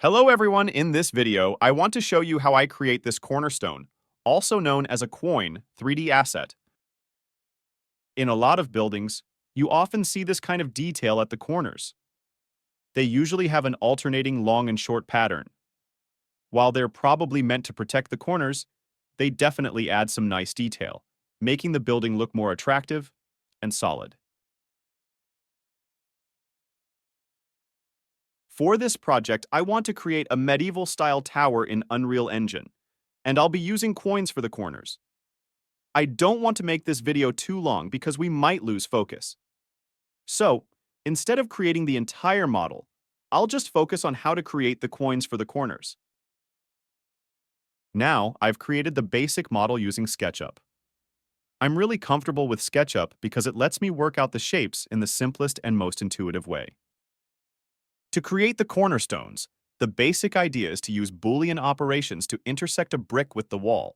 Hello everyone, in this video, I want to show you how I create this cornerstone, also known as a Quoin 3D asset. In a lot of buildings, you often see this kind of detail at the corners. They usually have an alternating long and short pattern. While they're probably meant to protect the corners, they definitely add some nice detail, making the building look more attractive and solid. For this project, I want to create a medieval-style tower in Unreal Engine, and I'll be using Quoins for the corners. I don't want to make this video too long because we might lose focus. So, instead of creating the entire model, I'll just focus on how to create the Quoins for the corners. Now, I've created the basic model using SketchUp. I'm really comfortable with SketchUp because it lets me work out the shapes in the simplest and most intuitive way. To create the cornerstones, the basic idea is to use Boolean operations to intersect a brick with the wall.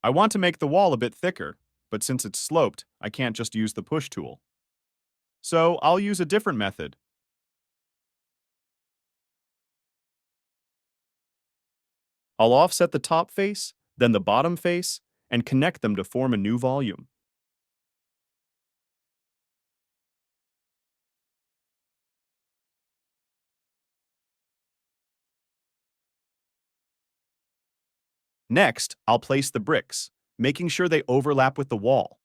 I want to make the wall a bit thicker, but since it's sloped, I can't just use the push tool. So I'll use a different method. I'll offset the top face, then the bottom face, and connect them to form a new volume. Next, I'll place the bricks, making sure they overlap with the wall.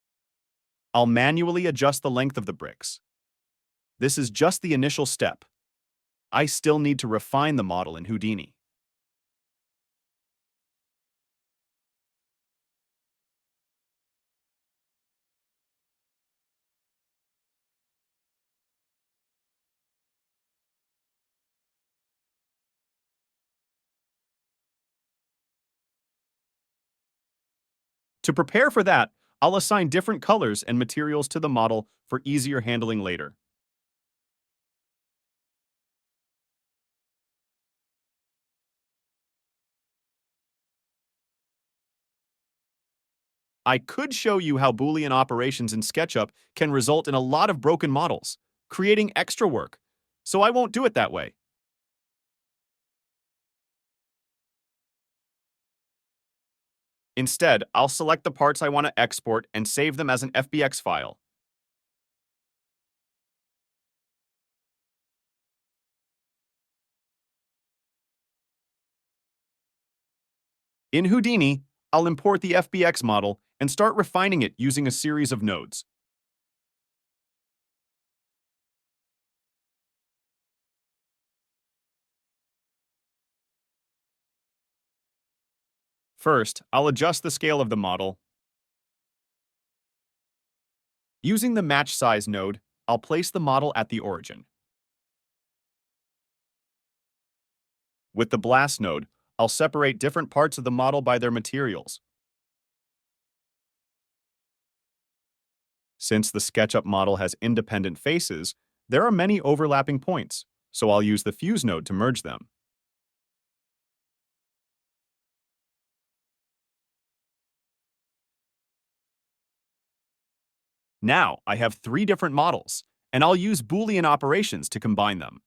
I'll manually adjust the length of the bricks. This is just the initial step. I still need to refine the model in Houdini. To prepare for that, I'll assign different colors and materials to the model for easier handling later. I could show you how Boolean operations in SketchUp can result in a lot of broken models, creating extra work, so I won't do it that way. Instead, I'll select the parts I want to export and save them as an FBX file. In Houdini, I'll import the FBX model and start refining it using a series of nodes. First, I'll adjust the scale of the model. Using the Match Size node, I'll place the model at the origin. With the Blast node, I'll separate different parts of the model by their materials. Since the SketchUp model has independent faces, there are many overlapping points, so I'll use the Fuse node to merge them. Now, I have three different models, and I'll use Boolean operations to combine them.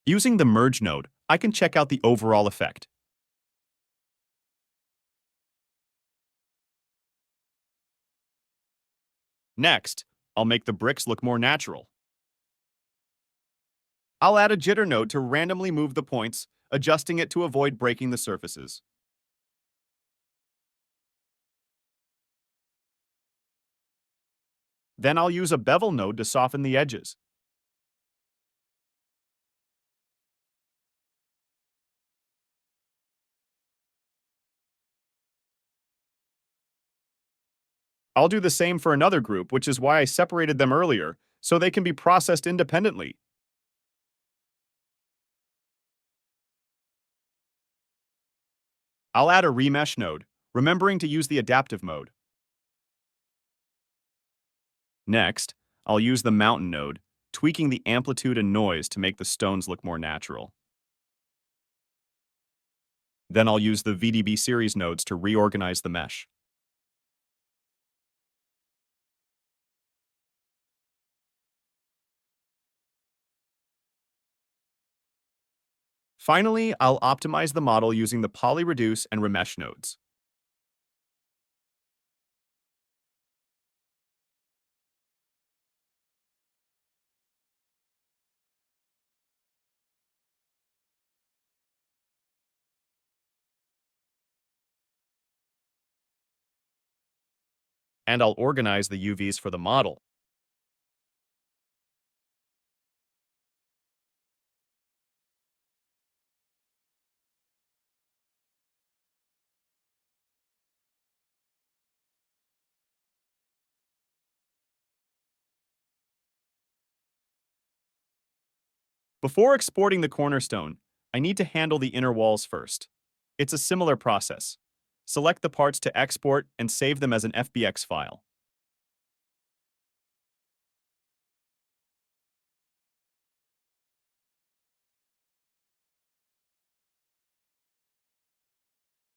Using the Merge node, I can check out the overall effect. Next, I'll make the bricks look more natural. I'll add a Jitter node to randomly move the points, adjusting it to avoid breaking the surfaces. Then I'll use a Bevel node to soften the edges. I'll do the same for another group, which is why I separated them earlier, so they can be processed independently. I'll add a Remesh node, remembering to use the adaptive mode. Next, I'll use the Mountain node, tweaking the amplitude and noise to make the stones look more natural. Then I'll use the VDB series nodes to reorganize the mesh. Finally, I'll optimize the model using the polyreduce and remesh nodes. And I'll organize the UVs for the model. Before exporting the cornerstone, I need to handle the inner walls first. It's a similar process. Select the parts to export and save them as an FBX file.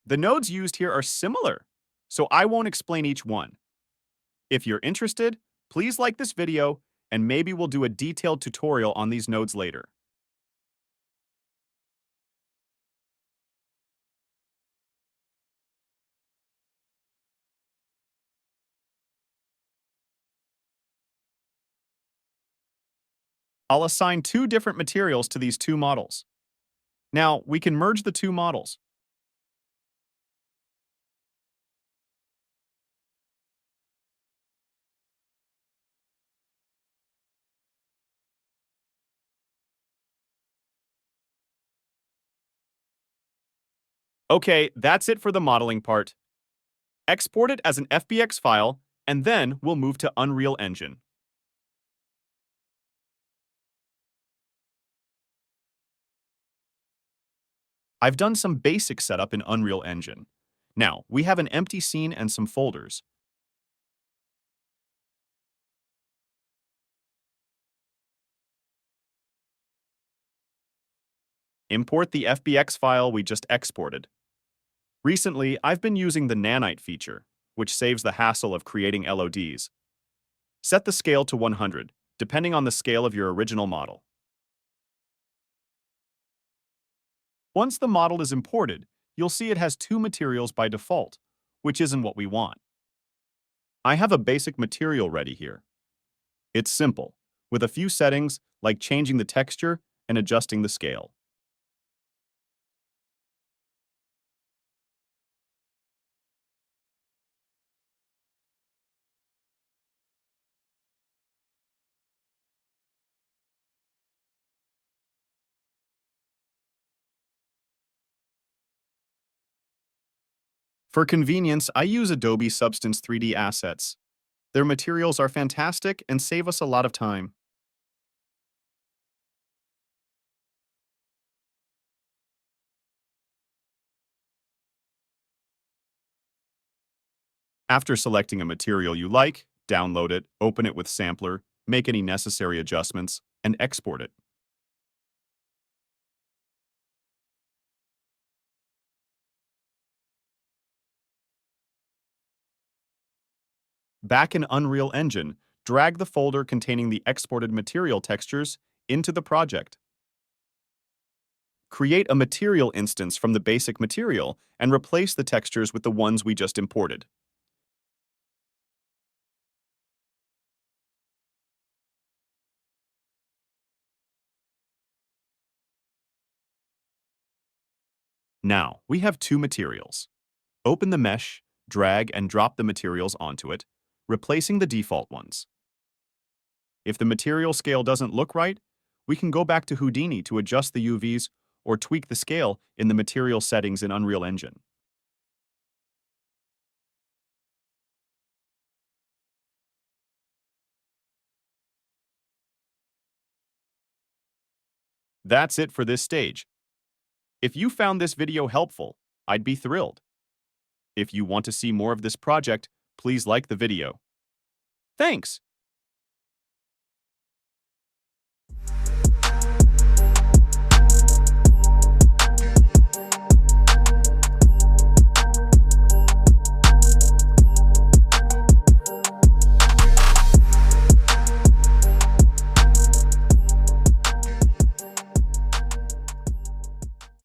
The nodes used here are similar, so I won't explain each one. If you're interested, please like this video, and maybe we'll do a detailed tutorial on these nodes later. I'll assign two different materials to these two models. Now, we can merge the two models. Okay, that's it for the modeling part. Export it as an FBX file, and then we'll move to Unreal Engine. I've done some basic setup in Unreal Engine. Now, we have an empty scene and some folders. Import the FBX file we just exported. Recently, I've been using the nanite feature, which saves the hassle of creating LODs. Set the scale to 100, depending on the scale of your original model. Once the model is imported, you'll see it has two materials by default, which isn't what we want. I have a basic material ready here. It's simple, with a few settings like changing the texture and adjusting the scale. For convenience, I use Adobe Substance 3D assets. Their materials are fantastic and save us a lot of time. After selecting a material you like, download it, open it with Sampler, make any necessary adjustments, and export it. Back in Unreal Engine, drag the folder containing the exported material textures into the project. Create a material instance from the basic material and replace the textures with the ones we just imported. Now, we have two materials. Open the mesh, drag and drop the materials onto it, replacing the default ones. If the material scale doesn't look right, we can go back to Houdini to adjust the UVs or tweak the scale in the material settings in Unreal Engine. That's it for this stage. If you found this video helpful, I'd be thrilled. If you want to see more of this project, please like the video. Thanks!